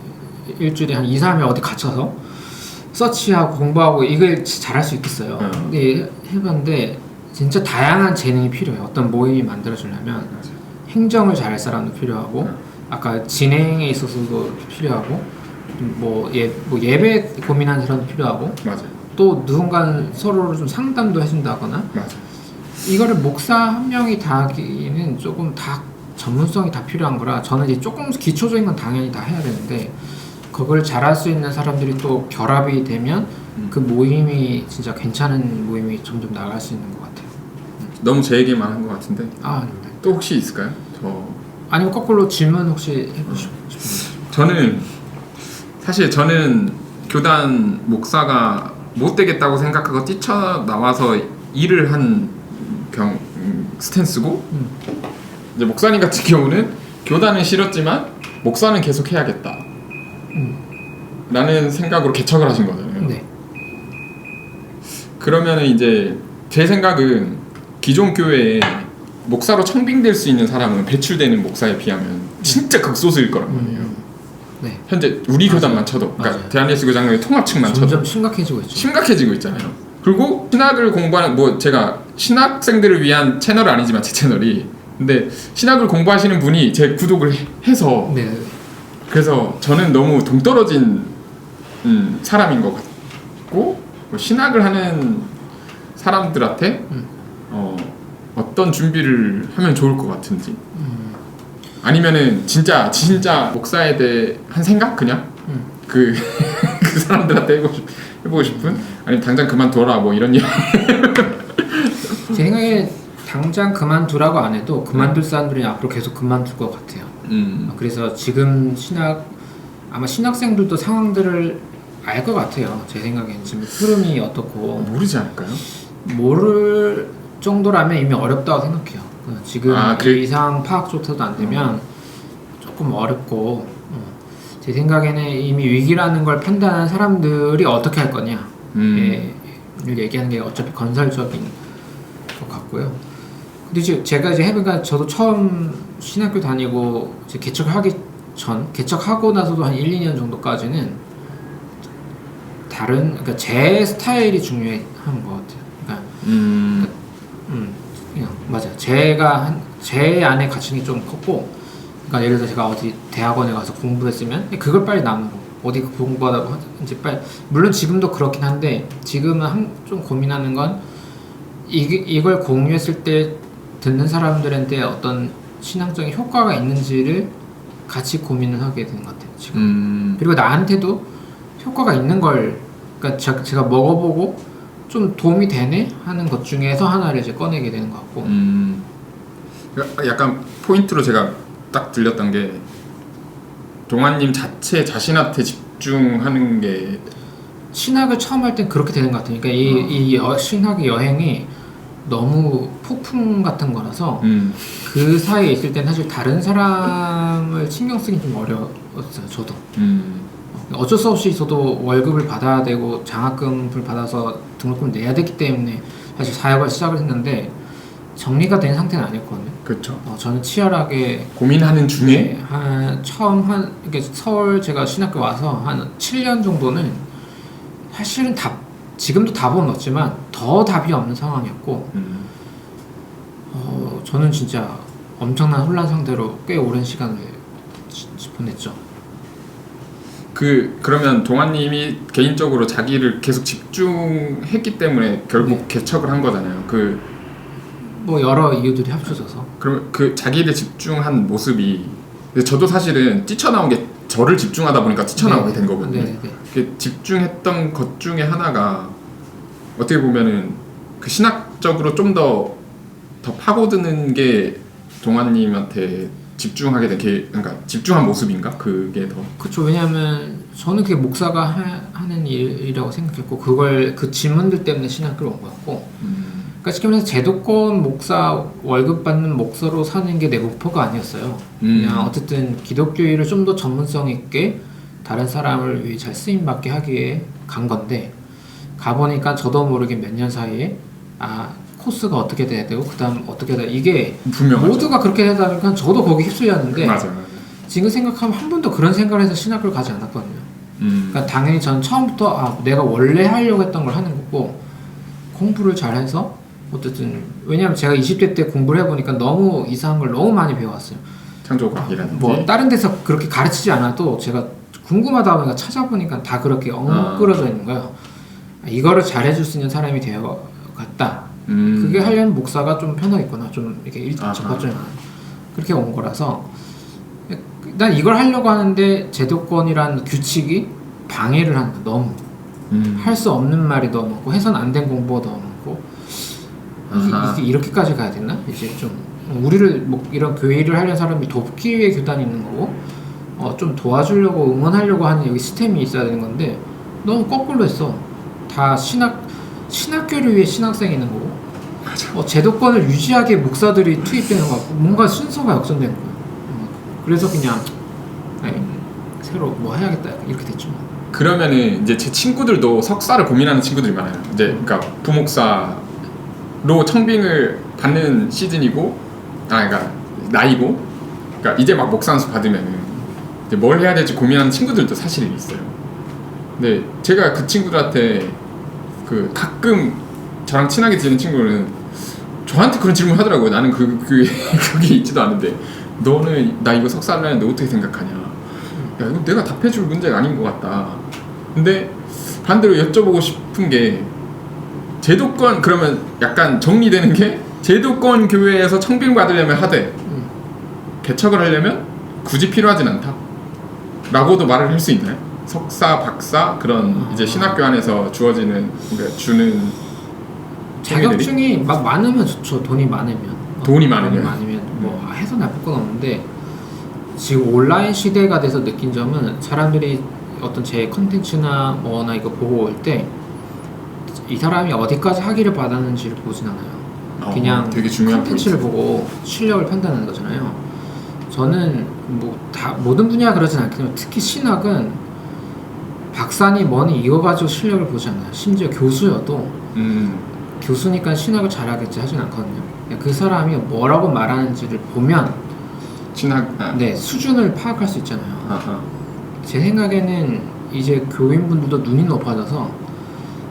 일주일에 한 2-3일 어디 갇혀서 서치하고 공부하고 이걸 잘할 수 있겠어요. 근데 해봤는데 진짜 다양한 재능이 필요해요. 어떤 모임이 만들어지려면 행정을 잘할 사람도 필요하고 아까 진행에 있어서도 필요하고 뭐 예배 고민하는 사람도 필요하고 또 누군가는 서로 좀 상담도 해준다거나 이거를 목사 한 명이 다 하기는 조금 다 전문성이 다 필요한 거라 저는 이제 조금 기초적인 건 당연히 다 해야 되는데 그걸 잘할 수 있는 사람들이 또 결합이 되면 그 모임이 진짜 괜찮은 모임이 점점 나갈 수 있는 것 같아요. 너무 제 얘기만 한 것 같은데 아닙니다. 또 혹시 있을까요? 아니면 거꾸로 질문 혹시 해보시고 싶은가요? 저는 교단 목사가 못 되겠다고 생각하고 뛰쳐나와서 일을 한 스탠스고 이제 목사님 같은 경우는 교단은 싫었지만 목사는 계속 해야겠다 라는 생각으로 개척을 하신 거잖아요. 네. 그러면은 이제 제 생각은 기존 교회에 목사로 청빙될 수 있는 사람은 배출되는 목사에 비하면 진짜 극소수일 거란 말이에요. 네. 현재 우리 교단만 쳐도, 그러니까 맞아요. 대한예수교장로의 통합층만 쳐도 점점 심각해지고 있죠. 심각해지고 있잖아요. 그리고 신학을 공부하는 뭐 제가 신학생들을 위한 채널은 아니지만 제 채널이 근데 신학을 공부하시는 분이 제 구독을 해서 네. 그래서 저는 너무 동떨어진 사람인 것 같고 뭐 신학을 하는 사람들한테 어떤 준비를 하면 좋을 것 같은지 아니면은 진짜 목사에 대한 생각 그냥 그 사람들한테 해보고 싶은 아니면 당장 그만둬라 뭐 이런 얘기. 제 생각에 당장 그만두라고 안 해도 그만둘 사람들이 앞으로 계속 그만둘 것 같아요. 그래서 지금 아마 신학생들도 상황들을 알 것 같아요. 제 생각에는 지금 흐름이 어떻고 모르지 않을까요? 모를 정도라면 이미 어렵다고 생각해요. 지금 이 상황 파악조차도 안 되면 조금 어렵고 제 생각에는 이미 위기라는 걸 판단한 사람들이 어떻게 할 거냐 를 얘기하는 게 어차피 건설적인 것 같고요. 근데 제가 해보니까 저도 처음 신학교 다니고 이제 개척하고 나서도 한 1, 2년 정도까지는 그러니까 제 스타일이 중요한 것 같아요. 그러니까 맞아요. 제 안에 가치는 좀 컸고, 그러니까 예를 들어 제가 어디 대학원에 가서 공부했으면 그걸 빨리 남고 어디 공부하다 이제 빨리 물론 지금도 그렇긴 한데 지금은 좀 고민하는 건 이걸 공유했을 때 듣는 사람들한테 어떤 신앙적인 효과가 있는지를 같이 고민을 하게 되는 것 같아요. 지금 그리고 나한테도 효과가 있는 걸 그러니까 제가 먹어보고 좀 도움이 되네 하는 것 중에서 하나를 이제 꺼내게 되는 것 같고. 약간 포인트로 제가 딱 들렸던 게 동아님 자신한테 집중하는 게 신학을 처음 할 땐 그렇게 되는 것 같아요. 그러니까 이 신학의 여행이 너무 폭풍 같은 거라서 그 사이에 있을 땐 사실 다른 사람을 신경 쓰기 좀 어려웠어요. 저도. 어쩔 수 없이 저도 월급을 받아야 되고 장학금을 받아서 등록금을 내야 되기 때문에 사실 사역을 시작을 했는데 정리가 된 상태는 아니었거든요. 그렇죠. 저는 치열하게 고민하는 중에 이렇게 서울 제가 신학교 와서 한 7년 정도는 사실은 지금도 답은 없지만 더 답이 없는 상황이었고 저는 진짜 엄청난 혼란 상태로 꽤 오랜 시간을 보냈죠. 그러면 동아님이 개인적으로 자기를 계속 집중했기 때문에 결국 개척을 한 거잖아요. 뭐 여러 이유들이 합쳐져서. 그러면 자기를 집중한 모습이 저도 사실은 뛰쳐나온 게 저를 집중하다 보니까 뛰쳐나오게 된 거거든요. 집중했던 것 중에 하나가 어떻게 보면은 그 신학적으로 좀 더 파고드는 게 동아님한테 집중하게 된 그러니까 집중한 모습인가? 그게 더 그렇죠. 왜냐하면 저는 그게 목사가 하는 일이라고 생각했고 그 질문들 때문에 신학교를 온 거였고 그러니까 쉽게 말해서 제도권 목사 월급 받는 목사로 사는 게 내 목표가 아니었어요. 그냥 어쨌든 기독교인을 좀 더 전문성 있게 다른 사람을 위해 잘 쓰임받게 하기 위해 간 건데 가보니까 저도 모르게 몇 년 사이에 코스가 어떻게 돼야 되고 그 다음 어떻게 돼야 이게 분명하죠. 모두가 그렇게 되다 보니까 저도 거기 휩쓸렸는데 맞아요. 지금 생각하면 한 번도 그런 생각을 해서 신학교를 가지 않았거든요. 그러니까 당연히 전 처음부터 내가 원래 하려고 했던 걸 하는 거고 공부를 잘해서 어쨌든 왜냐하면 제가 20대 때 공부를 해보니까 너무 이상한 걸 너무 많이 배워왔어요. 창조과학이라든지 뭐 다른 데서 그렇게 가르치지 않아도 제가 궁금하다 보니까 찾아보니까 다 그렇게 엉클어져 있는 거예요. 이거를 잘해줄 수 있는 사람이 되어갔다. 그게 하려면 목사가 좀 편하겠구나. 좀 이렇게 접합점이 많아. 그렇게 온 거라서 난 이걸 하려고 하는데 제도권이란 규칙이 방해를 한다. 너무 할 수 없는 말이 너무 많고 해서는 안 된 공부가 너무 많고 아하. 이게 이렇게까지 가야 되나? 이제 좀 우리를 뭐 이런 교회 일을 하려는 사람이 돕기 위해 교단이 있는 거고 좀 도와주려고 응원하려고 하는 여기 시스템이 있어야 되는 건데 너무 거꾸로 했어. 다 신학교를 위해 신학생이 있는 거고 제도권을 유지하게 목사들이 투입되는 거 같고 뭔가 순서가 역전된 거야. 그래서 그냥 새로 뭐 해야겠다 이렇게 됐죠. 그러면은 이제 제 친구들도 석사를 고민하는 친구들이 많아요. 이제 그러니까 부목사로 청빙을 받는 시즌이고, 그러니까 나이고, 그러니까 이제 막 목사 안수 받으면은 이제 뭘 해야 될지 고민하는 친구들도 사실 있어요. 근데 제가 그 친구들한테 그 가끔 저랑 친하게 지내는 친구는 저한테 그런 질문 하더라고요. 나는 그게 있지도 않은데 너는 나 이거 석사를 하는데 어떻게 생각하냐? 야, 이거 내가 답해줄 문제가 아닌 것 같다. 근데 반대로 여쭤보고 싶은 게 제도권 그러면 약간 정리되는 게 제도권 교회에서 청빙 받으려면 하되 개척을 하려면 굳이 필요하진 않다. 라고도 말을 할 수 있나요? 석사, 박사 그런 이제 신학교 안에서 주어지는 그러니까 주는 자격증이 막 많으면 좋죠. 돈이 많으면 뭐 해서 나쁠 건 없는데 지금 온라인 시대가 돼서 느낀 점은 사람들이 어떤 제 컨텐츠나 뭐나 이거 보고 올 때 이 사람이 어디까지 학위를 받았는지를 보진 않아요. 그냥 되게 중요한 컨텐츠를 보고 실력을 판단하는 거잖아요. 저는 뭐 다 모든 분야가 그러진 않겠지만 특히 신학은 박사니 뭐니 이거 가지고 실력을 보지 않아요. 심지어 교수여도 교수니까 신학을 잘하겠지 하진 않거든요. 그 사람이 뭐라고 말하는지를 보면 네, 수준을 파악할 수 있잖아요. 아하. 제 생각에는 이제 교인분들도 눈이 높아져서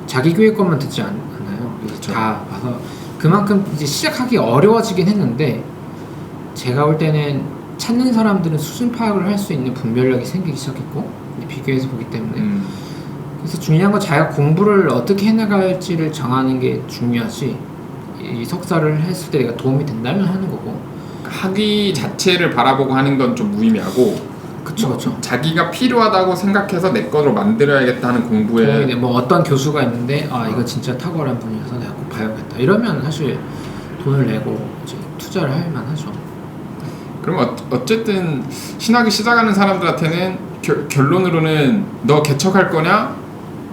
자기 교회 것만 듣지 않아요. 그렇죠. 다 봐서 그만큼 이제 시작하기 어려워지긴 했는데 제가 볼 때는 찾는 사람들은 수준 파악을 할 수 있는 분별력이 생기기 시작했고 비교해서 보기 때문에 그래서 중요한 건 자기가 공부를 어떻게 해나갈지를 정하는 게 중요하지 이 석사를 했을 때 내가 도움이 된다면 하는 거고 학위 자체를 바라보고 하는 건 좀 무의미하고 그쵸. 자기가 필요하다고 생각해서 내 거로 만들어야겠다 하는 공부에 뭐 어떤 교수가 있는데 이거 진짜 탁월한 분이어서 내가 꼭 봐야겠다 이러면 사실 돈을 내고 이제 투자를 할 만하죠. 그럼 어쨌든 신학이 시작하는 사람들한테는 결론으로는 너 개척할 거냐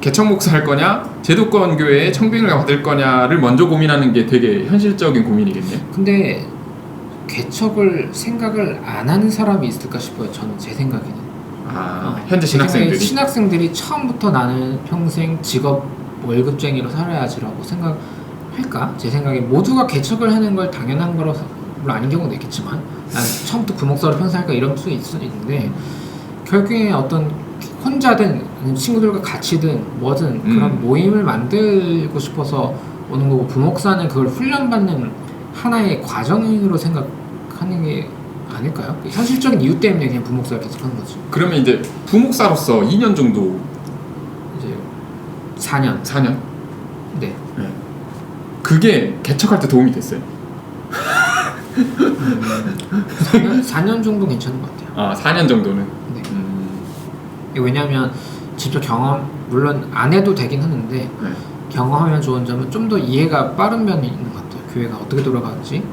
개척 목사 할 거냐 제도권 교회에 청빙을 받을 거냐를 먼저 고민하는 게 되게 현실적인 고민이겠네요. 근데 개척을 생각을 안 하는 사람이 있을까 싶어요. 저는 제 생각에는. 현재 신학생들이 처음부터 나는 평생 직업 월급쟁이로 살아야지라고 생각할까? 제 생각에 모두가 개척을 하는 걸 당연한 거라서 물론 아닌 경우도 있겠지만 난 처음부터 부목사로 평생 할까 이럴 수 있는데 결국에 어떤 혼자든 친구들과 같이든 뭐든 그런 모임을 만들고 싶어서 오는 거고 부목사는 그걸 훈련받는 하나의 과정으로 생각하는 게 아닐까요? 현실적인 이유 때문에 그냥 부목사를 계속하는 거지. 그러면 이제 부목사로서 2년 정도 이제 4년. 네. 그게 개척할 때 도움이 됐어요. 4년 정도 괜찮은 것 같아요. 4년 정도는. 네. 왜냐하면 직접 경험 물론 안 해도 되긴 하는데 경험하면 좋은 점은 좀 더 이해가 빠른 면이 있는 것 같아요. 교회가 어떻게 돌아가는지.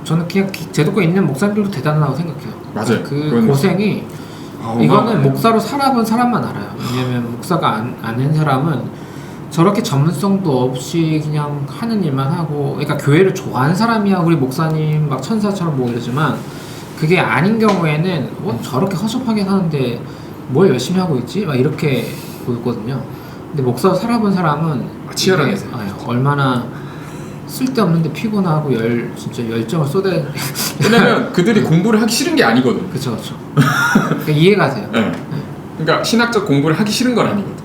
저는 그냥 제도권에 있는 목사님들도 대단하다고 생각해요. 맞아요. 그 고생이 이거는 목사로 살아본 사람만 알아요. 왜냐면 목사가 안 한 사람은 저렇게 전문성도 없이 그냥 하는 일만 하고 그러니까 교회를 좋아하는 사람이야 우리 목사님 막 천사처럼 뭐 이러지만 그게 아닌 경우에는 저렇게 허접하게 하는데 뭘 열심히 하고 있지? 막 이렇게 보였거든요. 근데 목사로 살아본 사람은 치열하게 얼마나 쓸데없는데 피곤하고 진짜 열정을 쏟아. 왜냐면 그들이 공부를 하기 싫은 게 아니거든. 그렇죠. 그러니까 이해가 돼요. 네. 그러니까 신학적 공부를 하기 싫은 건 아니거든.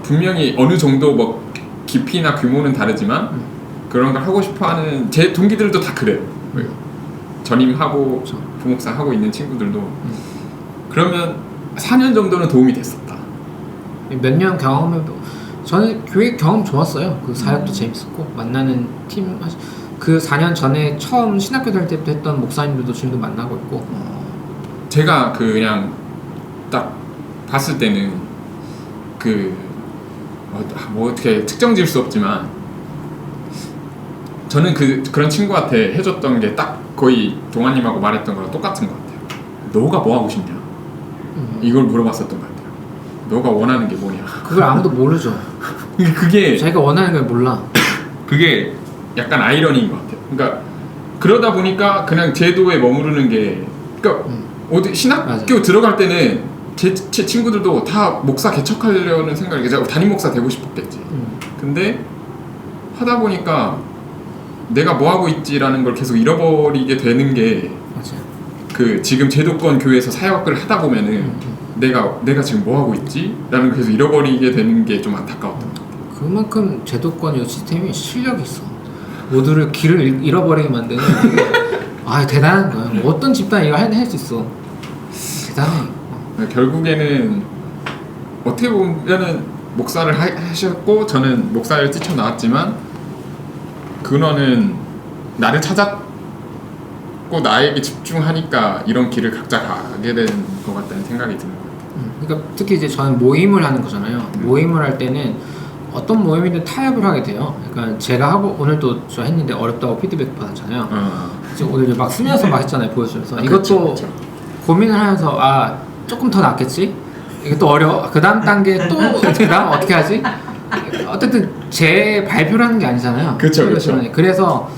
분명히 어느 정도 뭐 깊이나 규모는 다르지만 그런 걸 하고 싶어하는 제 동기들도 다 그래요. 전임하고 부목사 하고 있는 친구들도 그러면 4년 정도는 도움이 됐었다. 몇 년 경험해도 저는 교회 경험 좋았어요. 그 사역도 재밌었고 만나는 팀 그 4년 전에 처음 신학교 다닐 때부터 했던 목사님들도 지금도 만나고 있고 제가 그냥 딱 봤을 때는 뭐 어떻게 특정 지을 수 없지만 저는 그런 친구한테 해줬던 게 딱 거의 동아님하고 말했던 거랑 똑같은 것 같아요. 너가 뭐 하고 싶냐? 이걸 물어봤었던 것 같아요. 너가 원하는 게 뭐냐? 그걸 아무도 모르죠. 그게 자기가 원하는 걸 몰라. 그게 약간 아이러니인 것 같아요. 그러니까 그러다 보니까 그냥 제도에 머무르는 게 그러니까 어디 신학교 맞아. 들어갈 때는 제 친구들도 다 목사 개척하려는 생각이 담임 목사 되고 싶었겠지. 근데 하다 보니까 내가 뭐 하고 있지라는 걸 계속 잃어버리게 되는 게 그 지금 제도권 교회에서 사역을 하다 보면은 내가 지금 뭐 하고 있지라는 걸 계속 잃어버리게 되는 게 좀 안타까웠던 것 같아요. 그만큼 제도권 이 시스템이 실력이 있어. 모두를 길을 잃어버리게 만드는 대단한 거야. 뭐 어떤 집단 이거 할 수 있어. 대단해. 결국에는 어떻게 보면은 목사를 하셨고 저는 목사를 뛰쳐나왔지만 그거는 나를 찾았고 나에게 집중하니까 이런 길을 각자 가게 된 것 같다는 생각이 드는 것 같아요. 그러니까 특히 이제 저는 모임을 하는 거잖아요. 모임을 할 때는 어떤 모임이든 타협을 하게 돼요. 그러니까 제가 하고 오늘도 저 했는데 어렵다고 피드백 받았잖아요. 오늘 막 쓰면서 막 했잖아요. 보여주면서 이것도 그쵸. 고민을 하면서 조금 더 낫겠지? 이게 또 어려워. 그 다음 단계 또 그다음 어떻게 하지? 어쨌든 제 발표를 하는 게 아니잖아요. 그렇죠. 그래서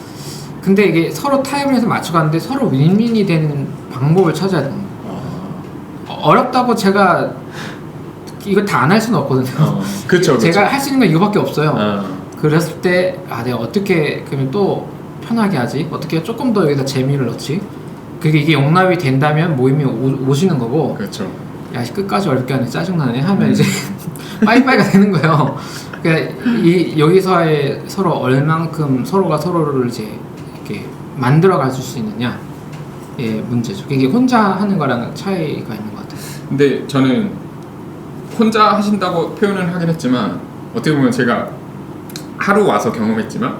근데 이게 서로 타협을 해서 맞춰가는데 서로 윈윈이 되는 방법을 찾아야 돼요. 어렵다고 제가 이거 다 안 할 수는 없거든요. 그렇죠. 제가 할 수 있는 건 이거밖에 없어요. 그랬을 때 내가 어떻게 그러면 또 편하게 하지? 어떻게 조금 더 여기다 재미를 넣지? 이게 용납이 된다면 모임이 오시는 거고. 그렇죠. 야 끝까지 어렵게 하네 짜증나네 하면 이제 빠이빠이가 되는 거예요. 그러니까 여기서의 서로 얼만큼 서로가 서로를 이제 이렇게 만들어 갈 수 있느냐 문제죠. 이게 혼자 하는 거랑 차이가 있는 것 같아요. 근데 저는 혼자 하신다고 표현을 하긴 했지만 어떻게 보면 제가 하루 와서 경험했지만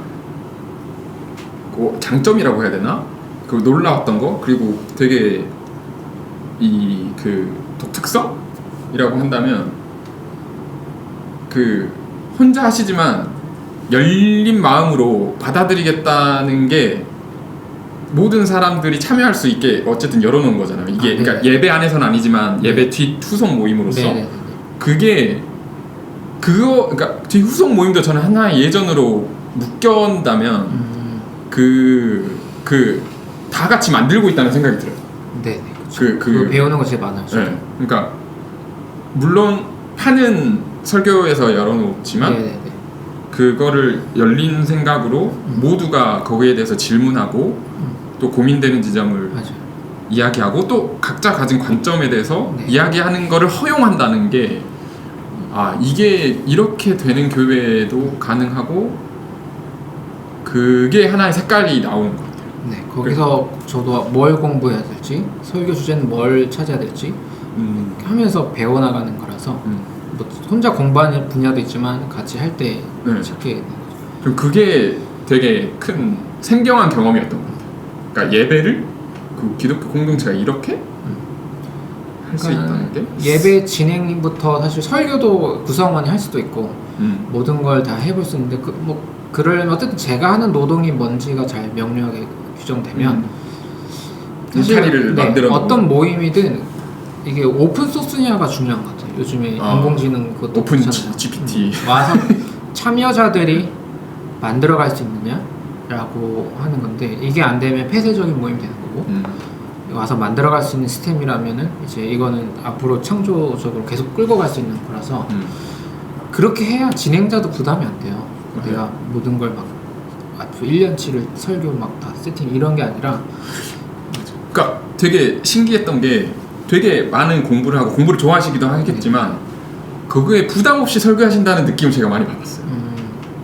그 장점이라고 해야 되나? 그 놀라웠던 거 그리고 되게 그 독특성이라고 한다면 그 혼자 하시지만 열린 마음으로 받아들이겠다는 게 모든 사람들이 참여할 수 있게 어쨌든 열어놓은 거잖아요. 이게 그러니까 예배 안에서는 아니지만 예배 뒤 후속 모임으로서 그게 그러니까 뒤 후속 모임도 저는 하나의 예전으로 묶여온다면 다 같이 만들고 있다는 생각이 들어요. 네. 그 배우는 거 제일 많아요. 네. 그러니까 물론 파는 설교에서 열어놓지만 그거를 열린 생각으로 모두가 거기에 대해서 질문하고 또 고민되는 지점을 이야기하고 또 각자 가진 관점에 대해서 이야기하는 거를 허용한다는 게 이게 이렇게 되는 교회도 가능하고 그게 하나의 색깔이 나오는 것 같아요. 네, 거기서 저도 뭘 공부해야 될지 설교 주제는 뭘 찾아야 될지 하면서 배워나가는 거라서 뭐 혼자 공부하는 분야도 있지만 같이 할 때 찾게 좀 그게 되게 큰 생경한 경험이었던 것 같아요. 그러니까 예배를 그 기독교 공동체가 이렇게 할 수 있다는 게 예배 진행부터 사실 설교도 구성원이 할 수도 있고 모든 걸 다 해볼 수 있는데 그러려면 어쨌든 제가 하는 노동이 뭔지가 잘 명료하게 규정되면 사실 어떤 모임이든 이게 오픈 소스냐가 중요한 것 같아요. 요즘에 인공지능 그것도 오픈 GPT 와서 참여자들이 만들어갈 수 있느냐라고 하는 건데 이게 안 되면 폐쇄적인 모임이 되는 거고 와서 만들어갈 수 있는 시스템이라면은 이제 이거는 앞으로 창조적으로 계속 끌고 갈 수 있는 거라서 그렇게 해야 진행자도 부담이 안 돼요. 내가 모든 걸 막 1년치를 설교 막 다 세팅 이런 게 아니라 그러니까 되게 신기했던 게 되게 많은 공부를 하고 공부를 좋아하시기도 하겠지만 그거에 부담 없이 설교하신다는 느낌을 제가 많이 받았어요.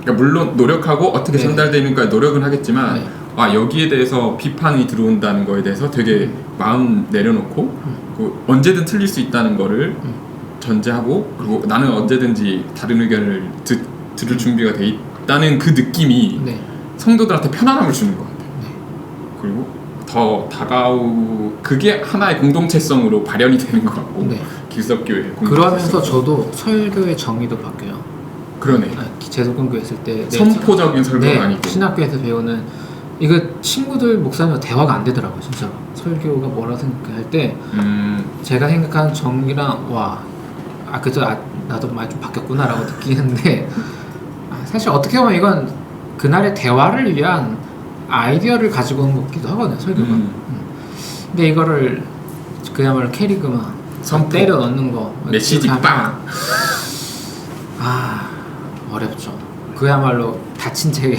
그러니까 물론 노력하고 어떻게 전달되는가 노력은 하겠지만 여기에 대해서 비판이 들어온다는 거에 대해서 되게 마음 내려놓고 언제든 틀릴 수 있다는 거를 전제하고 그리고 나는 언제든지 다른 의견을 들을 준비가 돼 있다는 그 느낌이 성도들한테 편안함을 주는 것 같아요. 그리고 더 그게 하나의 공동체성으로 발현이 되는 것 같고 기습교회 그러면서 저도 설교의 정의도 바뀌어요. 그러네. 제독공교 했을 때 선포적인 설교가 네, 아니고 신학교에서 배우는 이거 친구들 목사님과 대화가 안 되더라고요. 진짜 설교가 뭐라 생각할 때 제가 생각하는 정이랑 그죠 나도 많이 좀 바뀌었구나라고 느끼는데 사실 어떻게 보면 이건 그날의 대화를 위한 아이디어를 가지고 온 것기도 하거든요. 설교가. 근데 이거를 그야말로 캐리그마 선포. 때려 넣는 거 메시지 이렇게 빵. 하면 어렵죠. 그야말로 다친 책에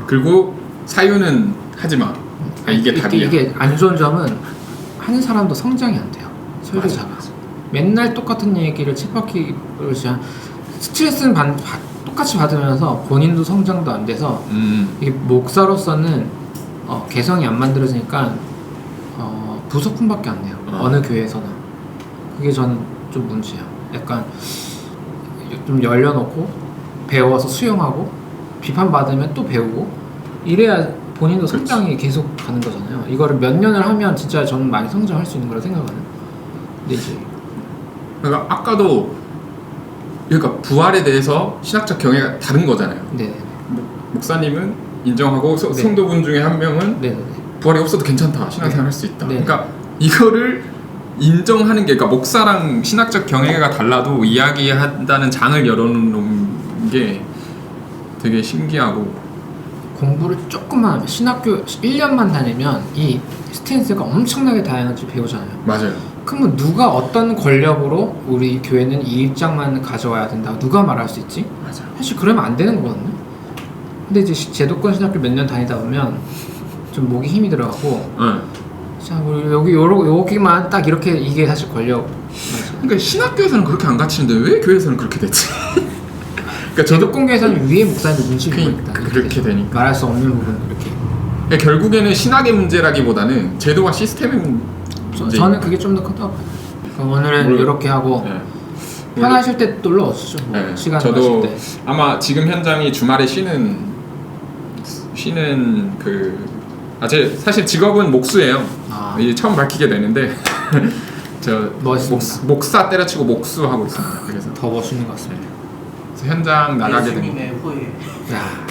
그리고 사유는 하지 마. 이게 답이야. 이게 안 좋은 점은 하는 사람도 성장이 안 돼요. 설교자가 맨날 똑같은 얘기를 쳇바퀴를 그냥 스트레스는 똑같이 받으면서 본인도 성장도 안 돼서 이게 목사로서는 개성이 안 만들어지니까 부속품밖에 안 돼요. 어느 교회에서나. 그게 저는 좀 문제예요. 약간 좀 열려놓고 배워서 수용하고 비판받으면 또 배우고 이래야 본인도 성장이 계속 가는 거잖아요. 이거를 몇 년을 하면 진짜 저는 많이 성장할 수 있는 거라 생각하는. 근데 이제 그러니까 아까도 그러니까 부활에 대해서 신학적 경애가 다른 거잖아요. 네. 목사님은 인정하고 네. 성도분 중에 한 명은 네. 부활이 없어도 괜찮다. 신앙생활 할 수 있다. 네. 그러니까 이거를 인정하는 게 그러니까 목사랑 신학적 경애가 달라도 이야기한다는 장을 열어놓는 게 되게 신기하고 공부를 조금만 하면 신학교 1년만 다니면 이 스탠스가 엄청나게 다양한지 배우잖아요. 맞아요. 그러면 누가 어떤 권력으로 우리 교회는 이 입장만 가져와야 된다 누가 말할 수 있지? 맞아요. 사실 그러면 안 되는 거거든요. 근데 이제 제도권 신학교 몇 년 다니다 보면 좀 목이 힘이 들어가고 자 우리 여기만 딱 이렇게 이게 사실 권력. 그러니까 신학교에서는 그렇게 안 가르치는데 왜 교회에서는 그렇게 됐지? 그러니까 제도권교에서는 위에 목사님들 눈치 보고 있다. 그렇게 되니까 말할 수 없는 부분 이렇게. 그러니까 결국에는 신학의 문제라기보다는 제도와 시스템의 문제. 저는 그게 좀 더 크다고 봐요. 그럼 오늘은 이렇게 하고 네. 편하실 때 놀러 오시죠. 뭐 네. 시간 저도 나실 때. 아마 지금 현장이 주말에 쉬는 제 사실 직업은 목수예요. 이제 처음 밝히게 되는데 저 멋있습니다. 목사 때려치고 목수 하고 있습니다. 그래서 더 멋있는 것 같습니다. 그래서 현장 나가게 됩니다. 예수님의 후예. 야,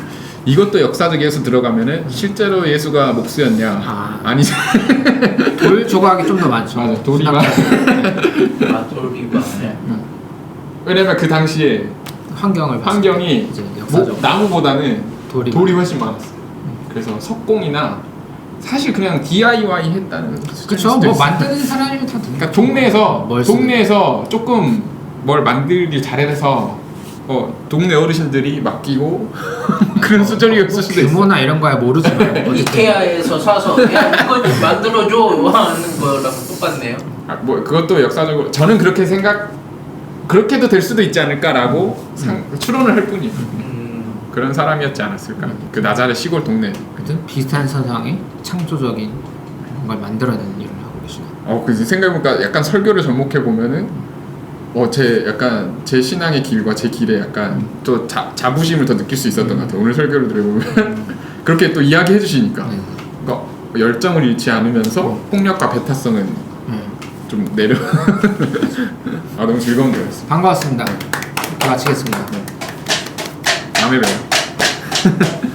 이것도 역사적 예수 들어가면은 실제로 예수가 목수였냐? 아니지. 돌 조각이 좀 더 많죠. 맞아, 돌이가. 돌비가. 왜냐면 그 당시에 환경이 이제 역사적 나무보다는 돌이 훨씬 많았어요. 그래서 석공이나 사실 그냥 DIY 했다는. 그렇죠. 뭐 만드는 사람이면 다 되니까. 그러니까 동네에서 조금 뭘 만들길 잘해서 동네 어르신들이 맡기고 그런 수준이었을 수도 있어. 규모나 이런 거야 모르지만 이케아에서 사서 야 이거 좀 만들어줘 하는 거랑 똑같네요. 그것도 역사적으로 저는 그렇게도 될 수도 있지 않을까라고 추론을 할 뿐이에요. 그런 사람이었지 않았을까. 그 나자렛 시골 동네. 하여튼 비슷한 사상의 창조적인 뭔가를 만들어내는 일을 하고 계시네요. 그 생각해보니까 약간 설교를 접목해 보면은 제 신앙의 길과 제 길에 약간 또 자부심을 더 느낄 수 있었던 것 같아요. 오늘 설교를 들어보면 그렇게 또 이야기해 주시니까 그러니까 열정을 잃지 않으면서 폭력과 배타성은 좀 내려. 너무 즐거운 대화였습니다. 반가웠습니다. 이렇게 마치겠습니다. 다음에 봬요.